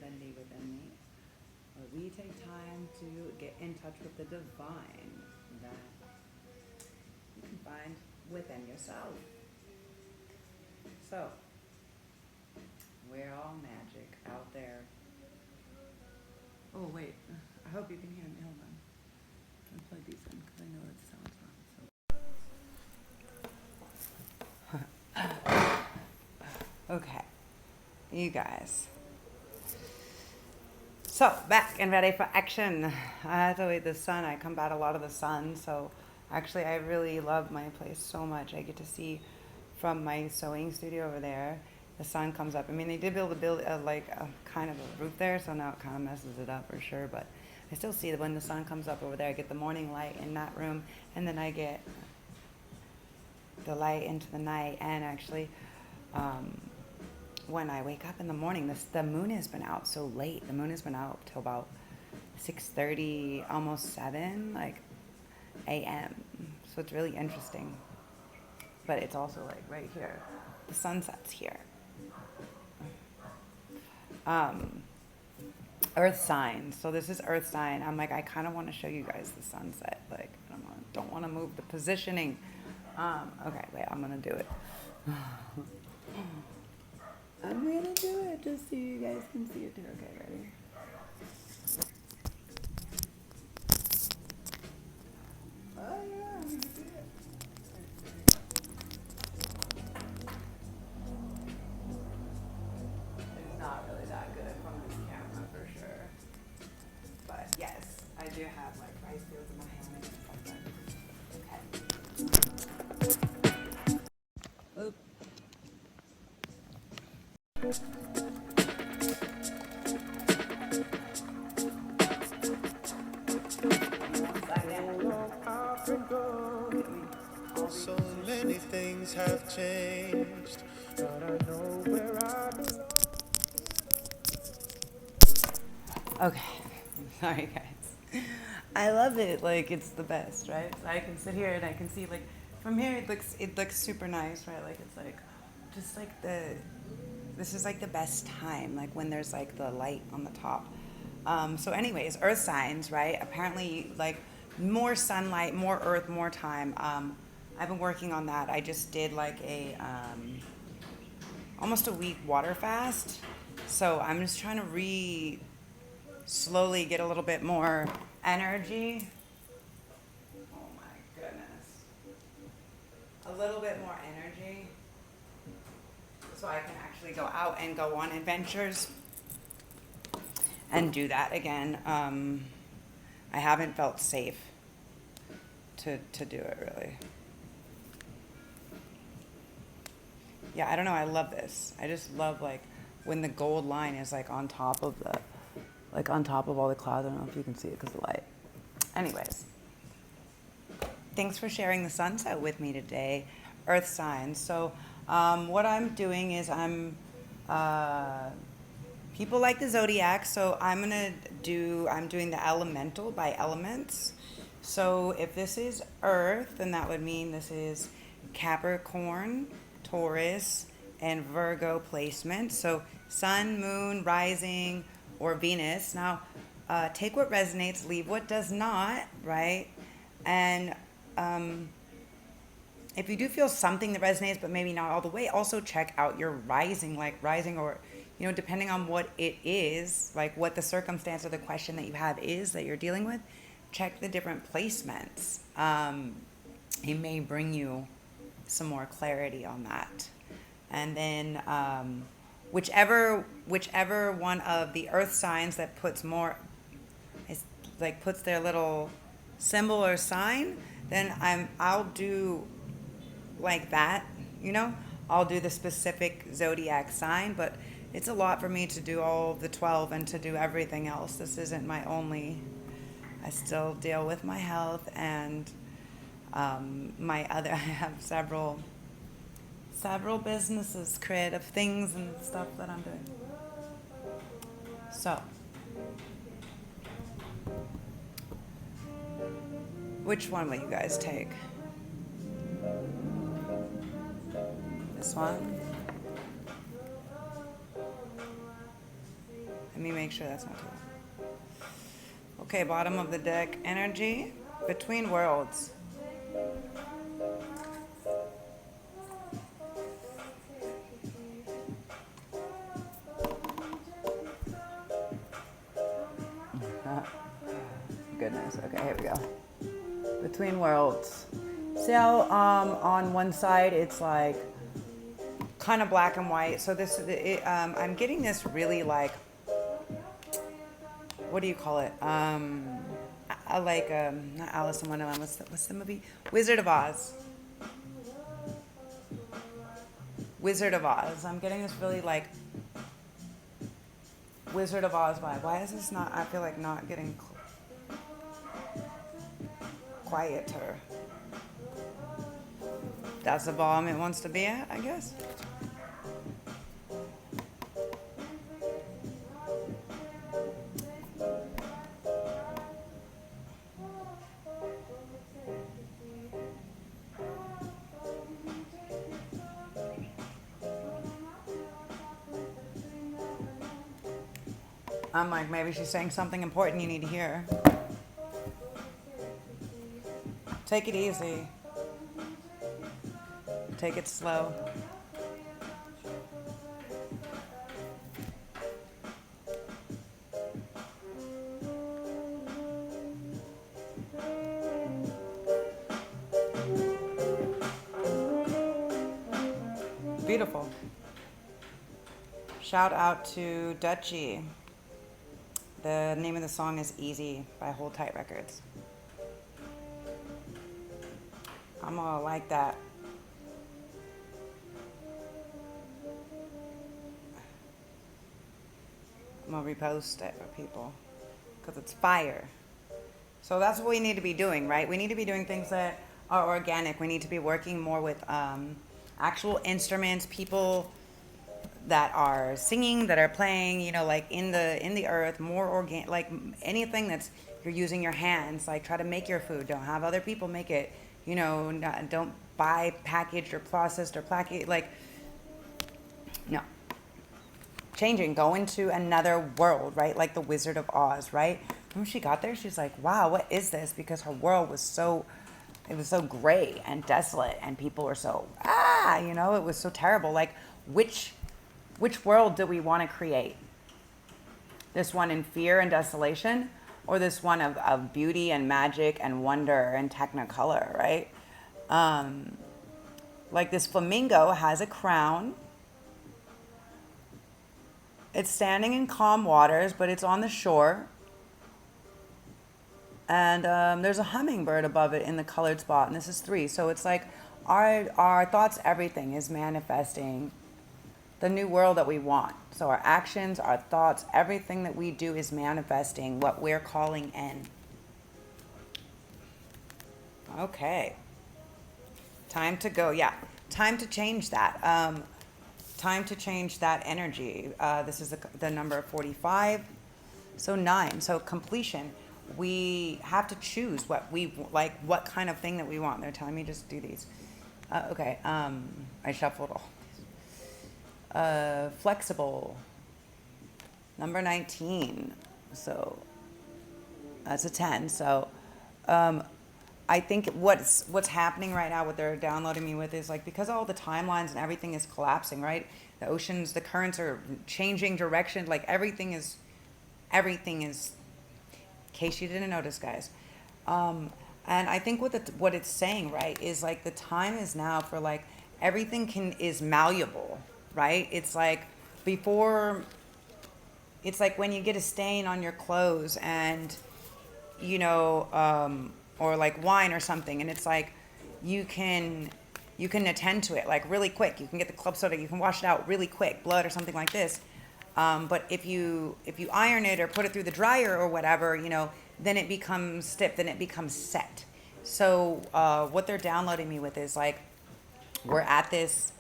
divinity within me, where we take time to get in touch with the divine that you can find within yourself. So, we're all magic out there. Oh, wait. I hope you can hear me. Hold on. I'll plug these in because I know it sounds wrong. So. Okay. You guys. So, back and ready for action. I have to wait the sun. I combat a lot of the sun. So, actually, I really love my place so much. I get to see from my sewing studio over there. The sun comes up. I mean, they did build a kind of a roof there, so now it kind of messes it up for sure. But I still see that when the sun comes up over there, I get the morning light in that room, and then I get the light into the night. And actually, when I wake up in the morning, the moon has been out so late. The moon has been out till about 6:30, almost 7, a.m. So it's really interesting. But it's also like right here. The sunset's here. Earth sign. So this is earth sign. I'm like, I kind of want to show you guys the sunset. Like, I don't want to move the positioning. Okay, wait, I'm going to do it. I'm going to do it just so you guys can see it too. Okay, ready? Oh, yeah, you can see it. It's not really that good from this camera for sure. But yes, I do have like rice fields in my hand and stuff like that. Okay. Oop. So many things have changed, but I know where I belong. Okay. Sorry, guys. I love it. Like, it's the best, right? So I can sit here and I can see, like, from here it looks super nice, right? Like, it's like, just like this is like the best time, like when there's like the light on the top. So anyways, earth signs, right? Apparently, like, more sunlight, more earth, more time. I've been working on that. I just did like almost a week water fast. So I'm just trying to slowly get a little bit more energy. Oh my goodness. A little bit more energy so I can actually go out and go on adventures and do that again. I haven't felt safe to do it really. Yeah, I don't know. I love this. I just love like when the gold line is like on top of all the clouds. I don't know if you can see it because of the light. Anyways, thanks for sharing the sunset with me today, Earth signs. So what I'm doing is people like the zodiac, so I'm doing the elemental by elements. So if this is Earth, then that would mean this is Capricorn, Taurus, and Virgo placement. So Sun, Moon, Rising, or Venus. Now, take what resonates, leave what does not, right? And if you do feel something that resonates, but maybe not all the way, also check out your rising, or, depending on what it is, like what the circumstance or the question that you have is that you're dealing with, check the different placements. It may bring you some more clarity on that. And then whichever one of the earth signs that puts their little symbol or sign, then I'll do like that, I'll do the specific zodiac sign, but it's a lot for me to do all the 12 and to do everything else. This isn't my only. I still deal with my health and I have several businesses, creative things and stuff that I'm doing. So, which one will you guys take? This one? Let me make sure that's not too low. Okay, bottom of the deck energy. Between worlds. Goodness. Okay, here we go. Between worlds. See how on one side it's like kind of black and white. So this, I'm getting this really like, what do you call it? I like not Alice in Wonderland. What's the movie? Wizard of Oz. Wizard of Oz. I'm getting this really like Wizard of Oz vibe. Why is this not? I feel like not getting quieter. That's the volume it wants to be at, I guess. I'm like, maybe she's saying something important you need to hear. Take it easy. Take it slow. Beautiful. Shout out to Dutchy. The name of the song is Easy by Hold Tight Records. I'm gonna like that. I'm gonna repost it for people because it's fire. So that's what we need to be doing, right? We need to be doing things that are organic. We need to be working more with actual instruments, people that are singing, that are playing, you know, like in the earth, more organic, like anything that's you're using your hands. Like try to make your food. Don't have other people make it. You know, don't buy packaged or processed or like no. Changing, go into another world, right? Like the Wizard of Oz, right? When she got there, she's like, wow, what is this? Because her world was so gray and desolate and people were so, you know, it was so terrible. Like, which world do we want to create? This one in fear and desolation, or this one of beauty and magic and wonder and technicolor, right? Like this flamingo has a crown. It's standing in calm waters, but it's on the shore. And there's a hummingbird above it in the colored spot, and this is 3. So it's like our thoughts, everything is manifesting the new world that we want. So our actions, our thoughts, everything that we do is manifesting what we're calling in. Okay. Time to go. Yeah. Time to change that. Time to change that energy. This is the number 45. So 9. So completion. We have to choose what we like, what kind of thing that we want. They're telling me just do these. Okay. I shuffled all. Flexible. Number 19. So that's a 10. So I think what's happening right now, what they're downloading me with is like, because all the timelines and everything is collapsing, right? The oceans, the currents are changing direction. Like everything is, in case you didn't notice, guys. And I think what it's saying, right, is like the time is now for like everything is malleable, right? It's like before, it's like when you get a stain on your clothes and, you know, or like wine or something, and it's like you can attend to it like really quick. You can get the club soda, you can wash it out really quick, blood or something like this. But if you iron it or put it through the dryer or whatever, you know, then it becomes stiff, then it becomes set. So what they're downloading me with is like, we're at this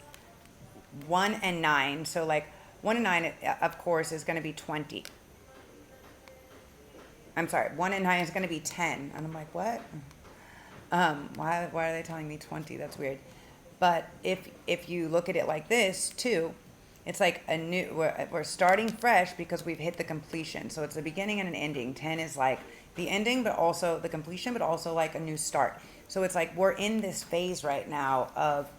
1 and 9. So like 1 and 9, of course, is going to be 20. I'm sorry, 1 and 9 is going to be 10. And I'm like, what? Why are they telling me 20? That's weird. But if you look at it like this too, It's like a new, we're starting fresh because we've hit the completion. So it's a beginning and an ending. 10 is like the ending, but also the completion, but also like a new start. So it's like we're in this phase right now of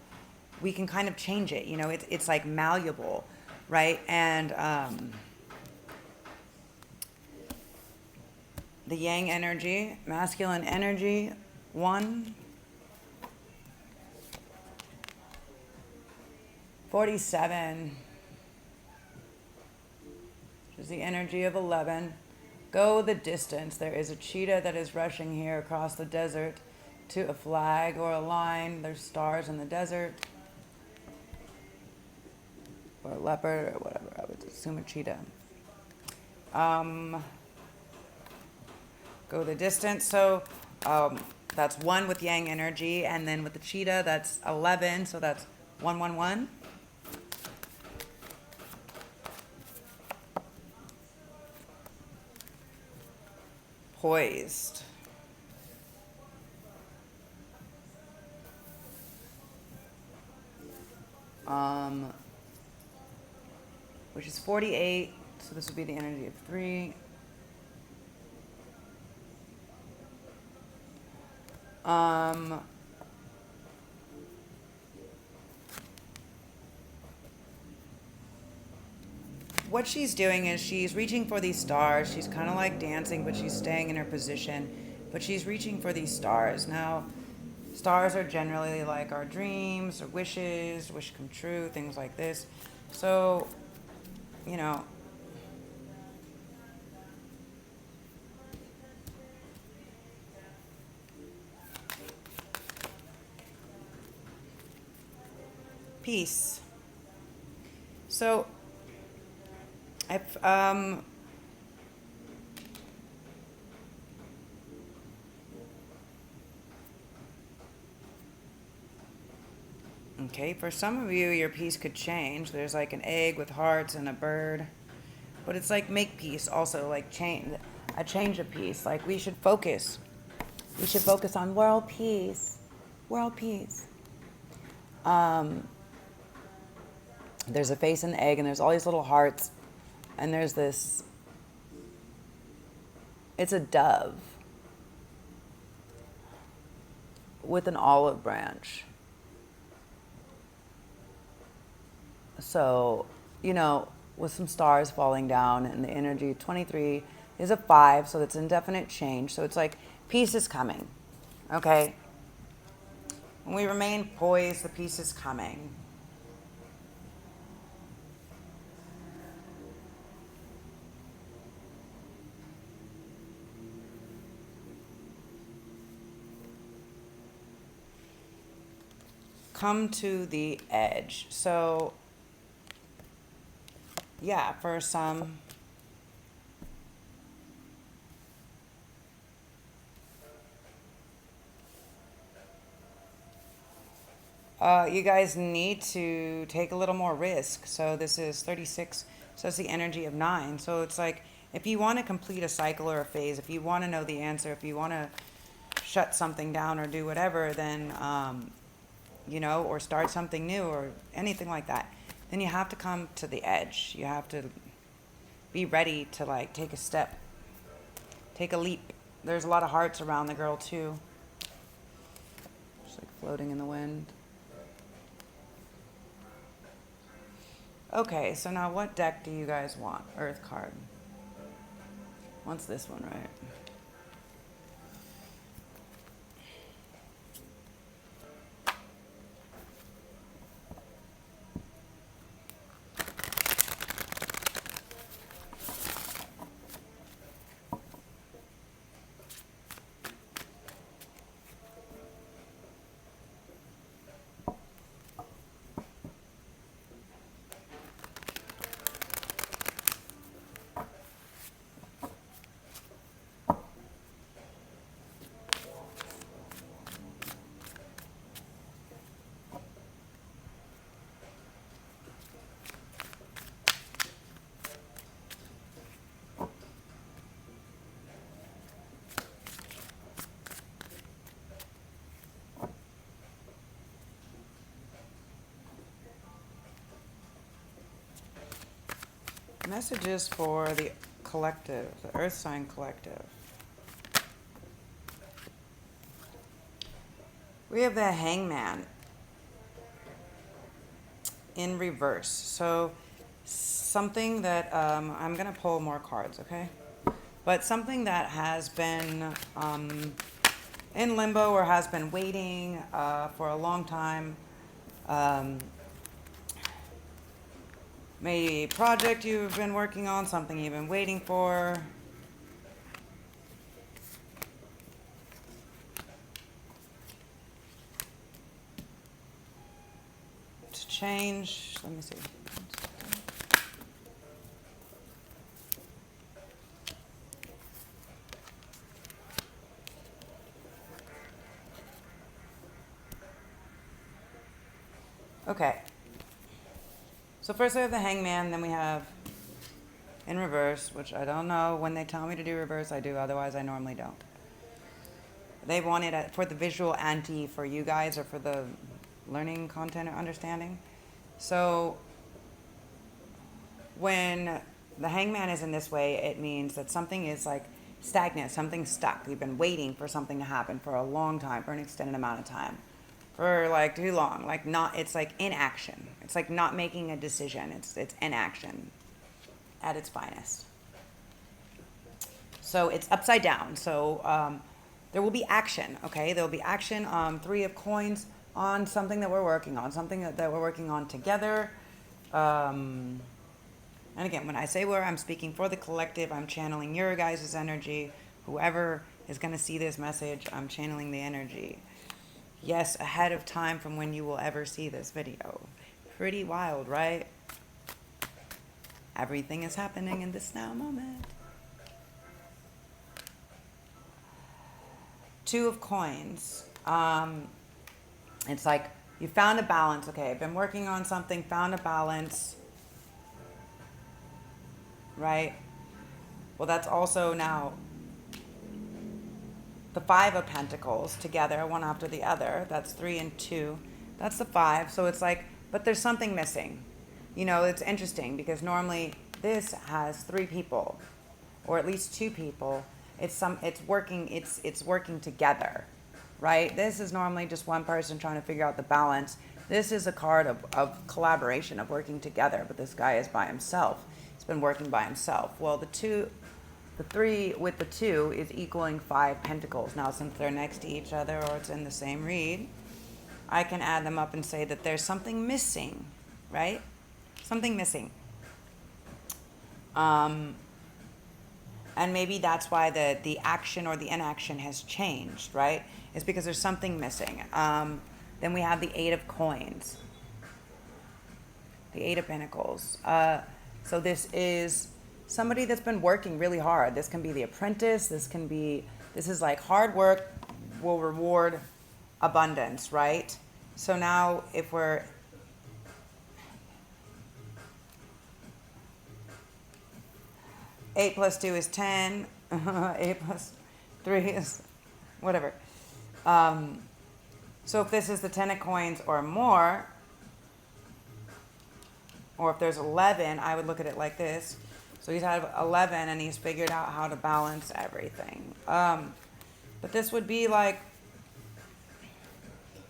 we can kind of change it. You know, it's like malleable, right? And the yang energy, masculine energy, 1. 47, which is the energy of 11. Go the distance. There is a cheetah that is rushing here across the desert to a flag or a line. There's stars in the desert. Or a leopard or whatever. I would assume a cheetah. Go the distance. So that's 1 with yang energy. And then with the cheetah, that's 11. So that's 111. Poised. Which is 48. So this would be the energy of 3. What she's doing is she's reaching for these stars. She's kind of like dancing, but she's staying in her position. But she's reaching for these stars. Now, stars are generally like our dreams or wishes, wish come true, things like this. So, you know, peace. So, if okay, for some of you, your peace could change. There's like an egg with hearts and a bird, but it's like make peace. Also, like a change of peace. Like we should focus. We should focus on world peace. World peace. There's a face in the egg, and there's all these little hearts, and there's this. It's a dove with an olive branch. So, you know, with some stars falling down, and the energy 23 is a 5, so it's indefinite change. So it's like peace is coming. Okay? When we remain poised, the peace is coming. Come to the edge. So, yeah, for some, you guys need to take a little more risk. So this is 36. So it's the energy of 9. So it's like if you want to complete a cycle or a phase, if you want to know the answer, if you want to shut something down or do whatever, then, you know, or start something new or anything like that, then you have to come to the edge. You have to be ready to like take a step, take a leap. There's a lot of hearts around the girl too. Just like floating in the wind. Okay, so now what deck do you guys want? Earth card. What's this one, right? Messages for the collective, the Earth sign collective. We have the Hangman in reverse. So something that, I'm going to pull more cards, okay? But something that has been in limbo or has been waiting for a long time. Maybe a project you've been working on, something you've been waiting for. To change. Let me see. Okay. So first we have the Hangman, then we have in reverse, which I don't know. When they tell me to do reverse, I do. Otherwise, I normally don't. They want it for the visual ante for you guys or for the learning content or understanding. So when the Hangman is in this way, it means that something is like stagnant, something's stuck. You've been waiting for something to happen for a long time, for an extended amount of time. For like too long, like not, it's like inaction. It's like not making a decision. It's inaction at its finest. So it's upside down. So there will be action, okay? There will be action, 3 of coins on something that we're working on, something that we're working on together. And again, when I say we're, I'm speaking for the collective. I'm channeling your guys' energy. Whoever is going to see this message, I'm channeling the energy. Yes, ahead of time from when you will ever see this video. Pretty wild, right? Everything is happening in this now moment. 2 of coins. It's like you found a balance. Okay, I've been working on something, found a balance. Right? Well, that's also now the 5 of Pentacles together, one after the other. That's 3 and 2. That's the 5. So it's like, but there's something missing. You know, it's interesting because normally this has 3 people, or at least 2 people. It's working together, right? This is normally just one person trying to figure out the balance. This is a card of collaboration, of working together, but this guy is by himself. He's been working by himself. Well, the 3 with the 2 is equaling 5 pentacles. Now, since they're next to each other or it's in the same read, I can add them up and say that there's something missing, right? Something missing. And maybe that's why the action or the inaction has changed, right? It's because there's something missing. Then we have the 8 of coins. The 8 of pentacles. So this is somebody that's been working really hard. This can be the apprentice. This is like hard work will reward abundance, right? So now if we're 8 plus 2 is 10. 8 plus 3 is whatever. So if this is the 10 of coins or more, or if there's 11, I would look at it like this. So he's had 11 and he's figured out how to balance everything. But this would be like,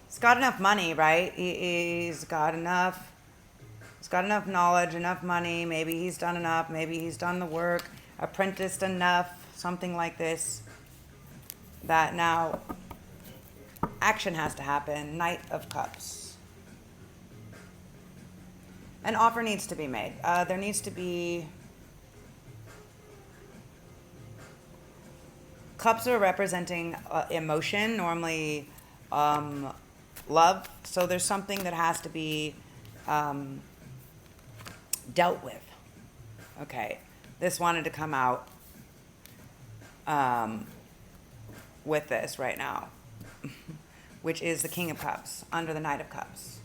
he's got enough money, right? He's got enough knowledge, enough money. Maybe he's done enough. Maybe he's done the work, apprenticed enough, something like this. That now action has to happen. Knight of Cups. An offer needs to be made. There needs to be... Cups are representing emotion, normally love. So there's something that has to be dealt with. Okay, this wanted to come out with this right now, which is the King of Cups under the Knight of Cups.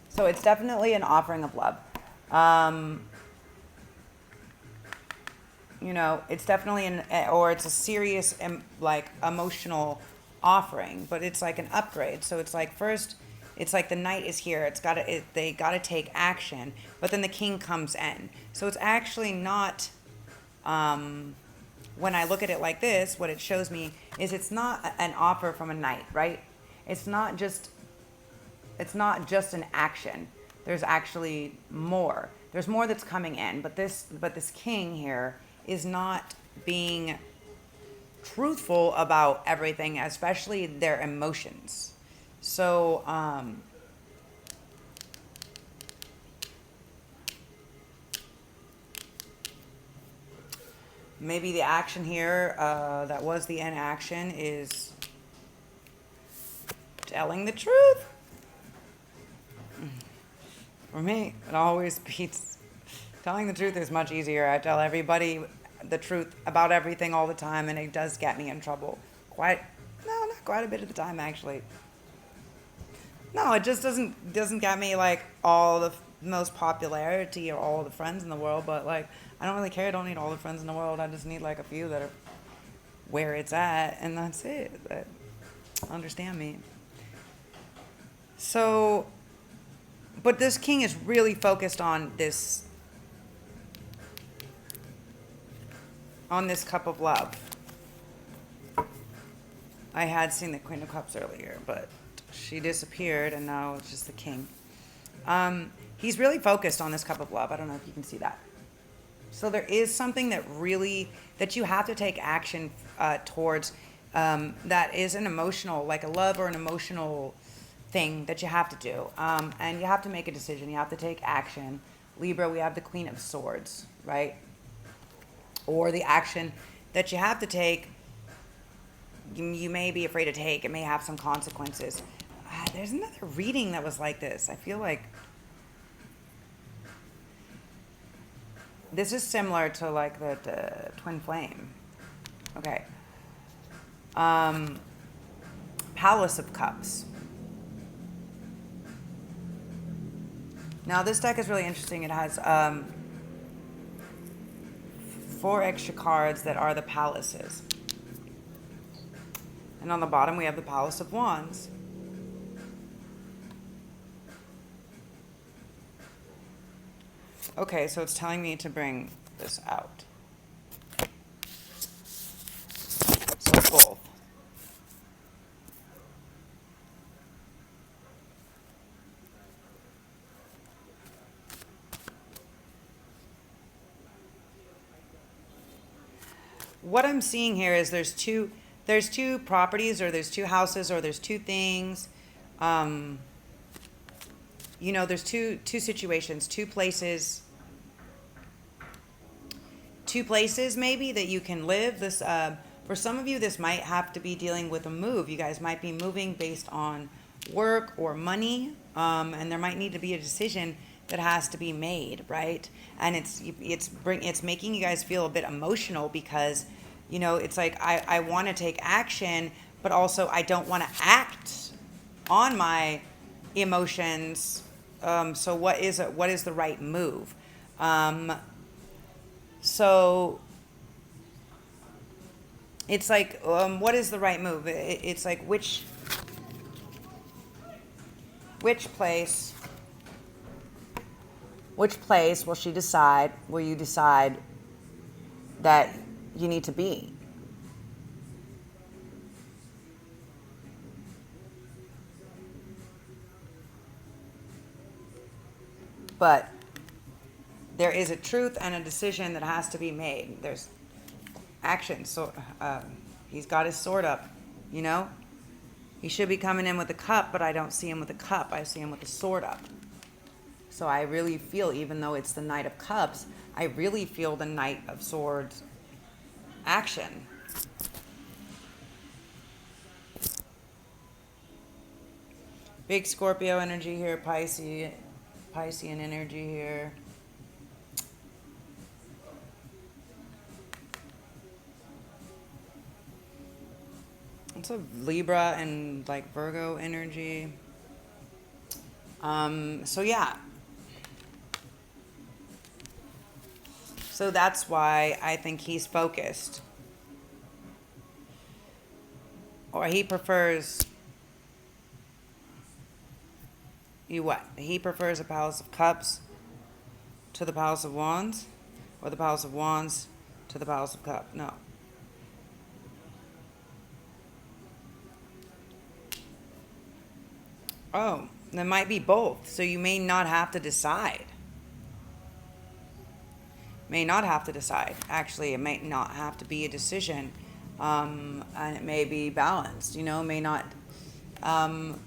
So it's definitely an offering of love. You know, it's definitely it's a serious, like, emotional offering, but it's like an upgrade. So it's like, first, It's like the knight is here. They got to take action, but then the king comes in. So it's actually not. When I look at it like this, what it shows me is it's not an offer from a knight, right? It's not just an action. There's actually more. There's more that's coming in, but this king here is not being truthful about everything, especially their emotions. So maybe the action here that was the inaction is telling the truth. For me, it always beats. Telling the truth is much easier. I tell everybody the truth about everything all the time, and it does get me in trouble. Not quite a bit of the time, actually. No, it just doesn't get me like all the most popularity or all the friends in the world, but like I don't really care. I don't need all the friends in the world. I just need like a few that are where it's at, and that's it. That understand me. So, but this king is really focused on this cup of love. I had seen the Queen of Cups earlier, but she disappeared, and now it's just the king. He's really focused on this cup of love. I don't know if you can see that. So there is something that you have to take action towards. That is an emotional, like a love or an emotional thing that you have to do. And you have to make a decision. You have to take action. Libra, we have the Queen of Swords, right? Or the action that you have to take, you may be afraid to take. It may have some consequences. There's another reading that was like this. I feel like this is similar to like the twin flame. Okay. Palace of Cups. Now this deck is really interesting. It has 4 extra cards that are the palaces. And on the bottom we have the Palace of Wands. Okay, so it's telling me to bring this out. So it's both. What I'm seeing here is there's two properties, or there's 2 houses, or there's 2 things. There's two situations, 2 places. 2 places maybe that you can live. This for some of you, this might have to be dealing with a move. You guys might be moving based on work or money, and there might need to be a decision that has to be made, right? And it's making you guys feel a bit emotional because, it's like I want to take action, but also I don't want to act on my emotions. So what is it? What is the right move? So it's like, what is the right move? It's like which place will you decide that you need to be? But there is a truth and a decision that has to be made. There's action. So he's got his sword up, He should be coming in with a cup, but I don't see him with a cup. I see him with a sword up. So I really feel, even though it's the Knight of Cups, I really feel the Knight of Swords action. Big Scorpio energy here, Piscean energy here. It's a Libra and like Virgo energy. So yeah. So that's why I think he's focused. Or he prefers You what? He prefers a Palace of Cups to the Palace of Wands? Or the Palace of Wands to the Palace of Cups? No. Oh, there might be both. So you may not have to decide. May not have to decide. Actually, it may not have to be a decision. And it may be balanced, you know, may not. Um,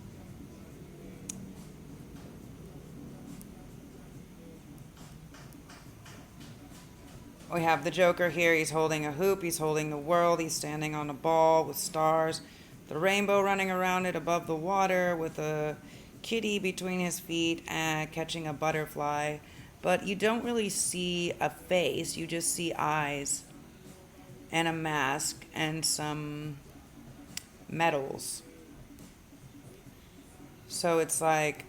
we have the Joker here. He's holding a hoop. He's holding the world. He's standing on a ball with stars. The rainbow running around it above the water with a kitty between his feet and catching a butterfly. But you don't really see a face. You just see eyes and a mask and some medals. So it's like,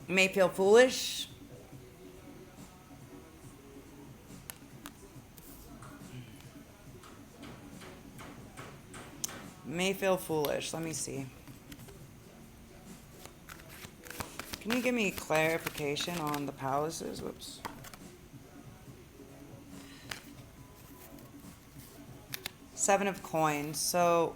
you may feel foolish. May feel foolish. Let me see. Can you give me clarification on the palaces? Whoops. Seven of coins. So,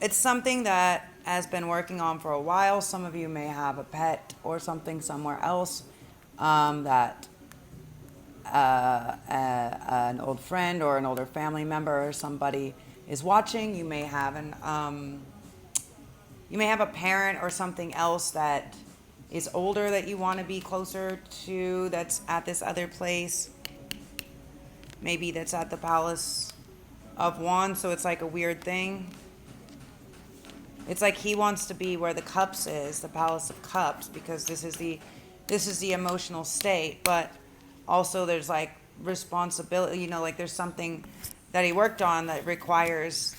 it's something that has been working on for a while. Some of you may have a pet or something somewhere else that an old friend or an older family member or somebody is watching. You may have a parent or something else that is older that you want to be closer to, that's at this other place. Maybe that's at the Palace of Wands, so it's like a weird thing. It's like he wants to be where the Cups is, the Palace of Cups, because this is the emotional state, but also there's like responsibility, you know, like there's something that he worked on that requires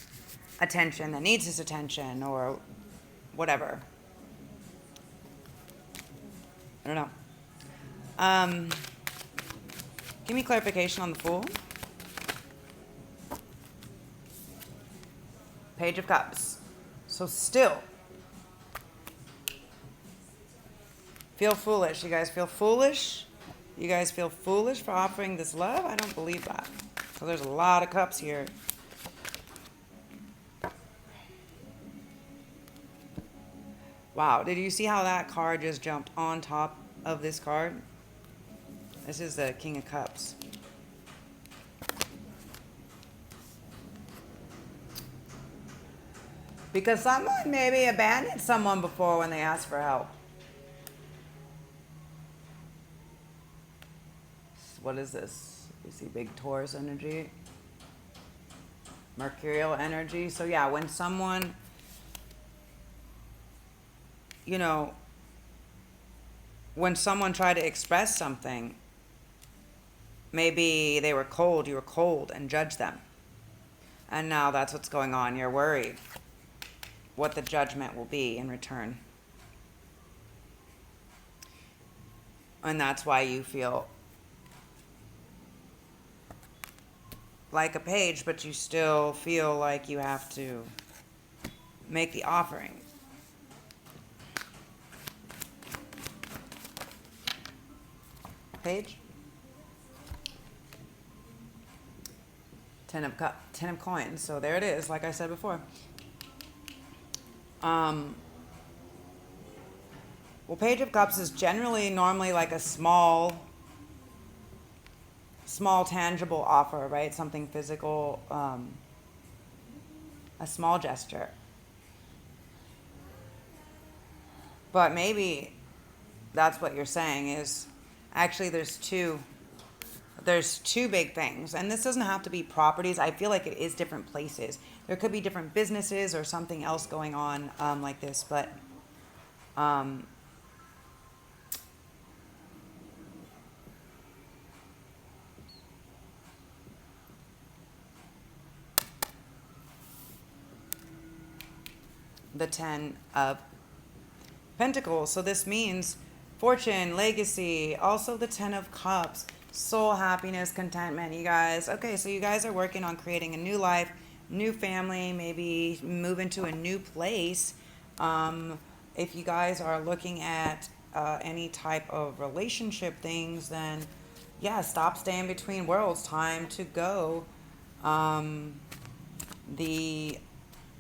attention, that needs his attention or whatever. I don't know. Give me clarification on the Fool. Page of Cups. So still feel foolish. You guys feel foolish? You guys feel foolish for offering this love? I don't believe that. So there's a lot of cups here. Wow, did you see how that card just jumped on top of this card? This is the King of Cups. Because someone maybe abandoned someone before when they asked for help. What is this? You see big Taurus energy, Mercurial energy. So yeah, when someone, you know, when someone tried to express something, maybe they were cold, you were cold and judged them. And now that's what's going on. You're worried what the judgment will be in return. And that's why you feel like a page, but you still feel like you have to make the offering. Page. Ten of coins. So there it is, like I said before. Well, Page of Cups is generally normally like a small tangible offer, right? Something physical, a small gesture. But maybe that's what you're saying is actually there's two big things. And this doesn't have to be properties. I feel like it is different places. There could be different businesses or something else going on like this, but the Ten of Pentacles. So this means fortune, legacy, also the Ten of Cups. soul happiness, contentment, you guys. Okay, so you guys are working on creating a new life, new family, maybe move into a new place. If you guys are looking at any type of relationship things, then yeah, stop staying between worlds. Time to go. The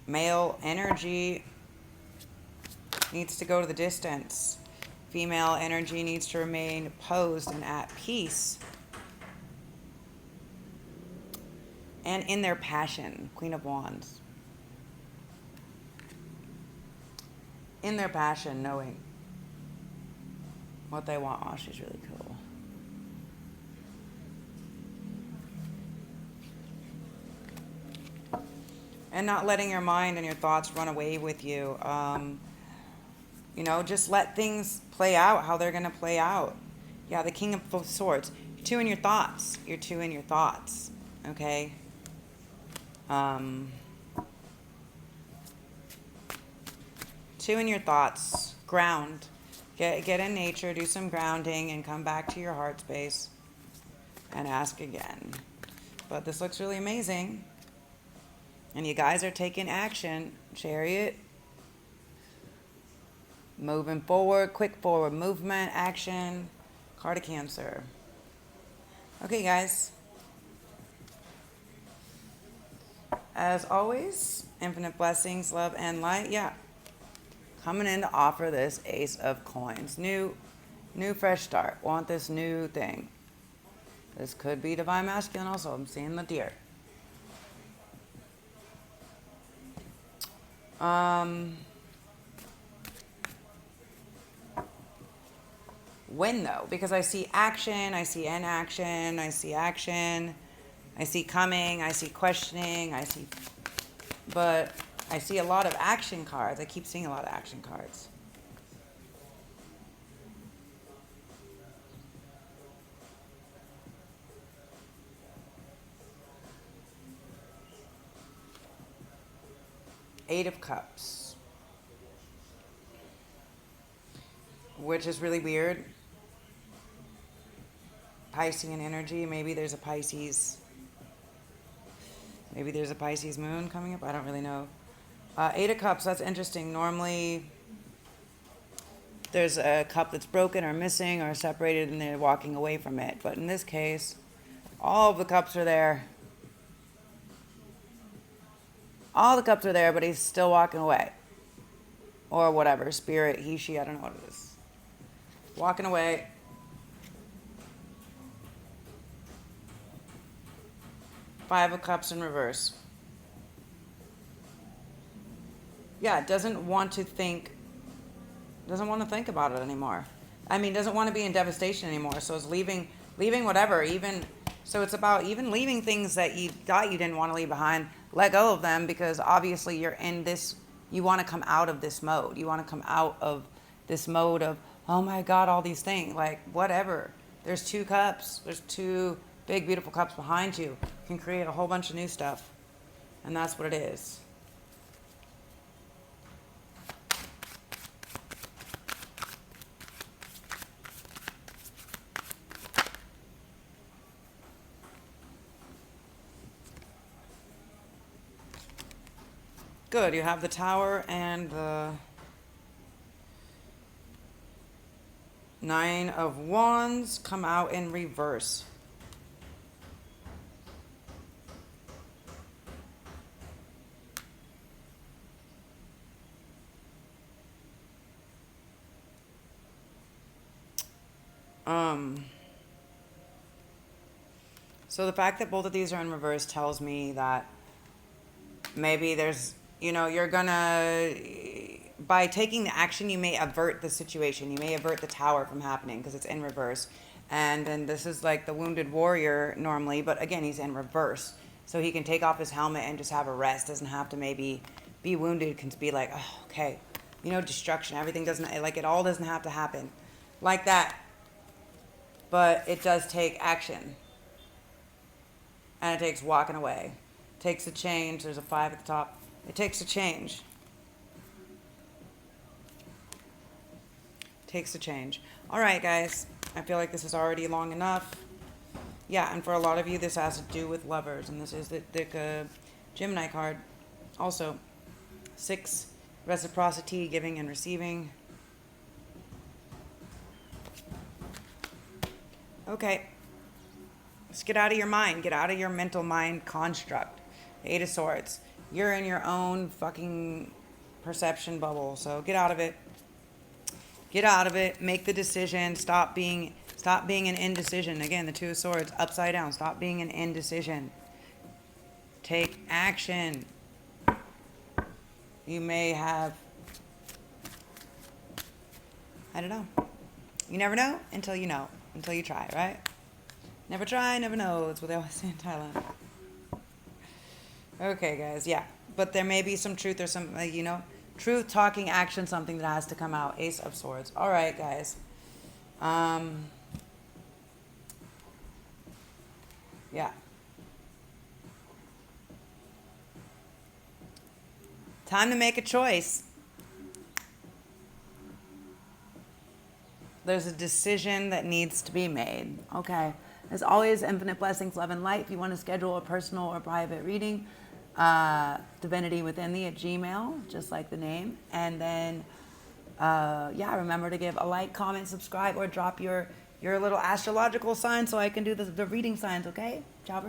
male energy needs to go to the distance. Female energy needs to remain posed and at peace. And in their passion, Queen of Wands. In their passion, knowing what they want. Oh, she's really cool. And not letting your mind and your thoughts run away with you. Just let things play out how they're going to play out. Yeah, the King of Swords. You're two in your thoughts. You're two in your thoughts. Okay? Two in your thoughts. Ground. Get in nature, do some grounding, and come back to your heart space and ask again. But this looks really amazing. And you guys are taking action. Chariot. Moving forward, quick forward movement, action. Card of Cancer. Okay, guys. As always, infinite blessings, love, and light. Yeah. Coming in to offer this Ace of Coins. New fresh start. Want this new thing. This could be Divine Masculine also. I'm seeing the Deer. When though? Because I see action, I see inaction, I see action, I see coming, I see questioning, but I see a lot of action cards. I keep seeing a lot of action cards. Eight of Cups. Which is really weird. Piscean energy. Maybe there's a Pisces moon coming up. I don't really know. Eight of Cups. That's interesting. Normally, there's a cup that's broken or missing or separated and they're walking away from it. But in this case, all of the cups are there. All the cups are there, but he's still walking away. Or whatever. Spirit, he, she, I don't know what it is. Walking away. Five of Cups in reverse. Yeah, doesn't want to think about it anymore. I mean, doesn't want to be in devastation anymore. So it's leaving whatever. So it's about even leaving things that you thought you didn't want to leave behind. Let go of them because obviously you're in this, you want to come out of this mode. You want to come out of this mode of, oh my God, all these things. Like, whatever. There's two cups. There's two big, beautiful cups behind you. You can create a whole bunch of new stuff. And that's what it is. Good. You have the Tower and the Nine of Wands come out in reverse. So the fact that both of these are in reverse tells me that maybe there's, you're gonna, by taking the action, you may avert the situation. You may avert the Tower from happening because it's in reverse. And then this is like the Wounded Warrior normally, but again, he's in reverse. So he can take off his helmet and just have a rest. Doesn't have to maybe be wounded. Can be like, oh, okay, destruction. Everything doesn't, like it all doesn't have to happen like that. But it does take action. And it takes walking away. It takes a change. There's a 5 at the top. It takes a change. Takes a change. All right, guys. I feel like this is already long enough. Yeah, and for a lot of you, this has to do with lovers, and this is the Gemini card. Also, 6, reciprocity, giving and receiving. Okay, let's get out of your mind. Get out of your mental mind construct. 8 of Swords. You're in your own fucking perception bubble, so get out of it. Get out of it. Make the decision. Stop being an indecision. Again, the 2 of Swords upside down. Stop being an indecision. Take action. You may have, I don't know. You never know until you know. Until you try, right? Never try, never know. That's what they always say in Thailand. Okay, guys, yeah. But there may be some truth or some, truth, talking, action, something that has to come out. Ace of Swords. All right, guys. Yeah. Time to make a choice. There's a decision that needs to be made. Okay. As always, infinite blessings, love, and light. If you want to schedule a personal or private reading, Divinity Within Thee at Gmail, just like the name. And then, remember to give a like, comment, subscribe, or drop your little astrological sign so I can do the reading signs, okay? Ciao.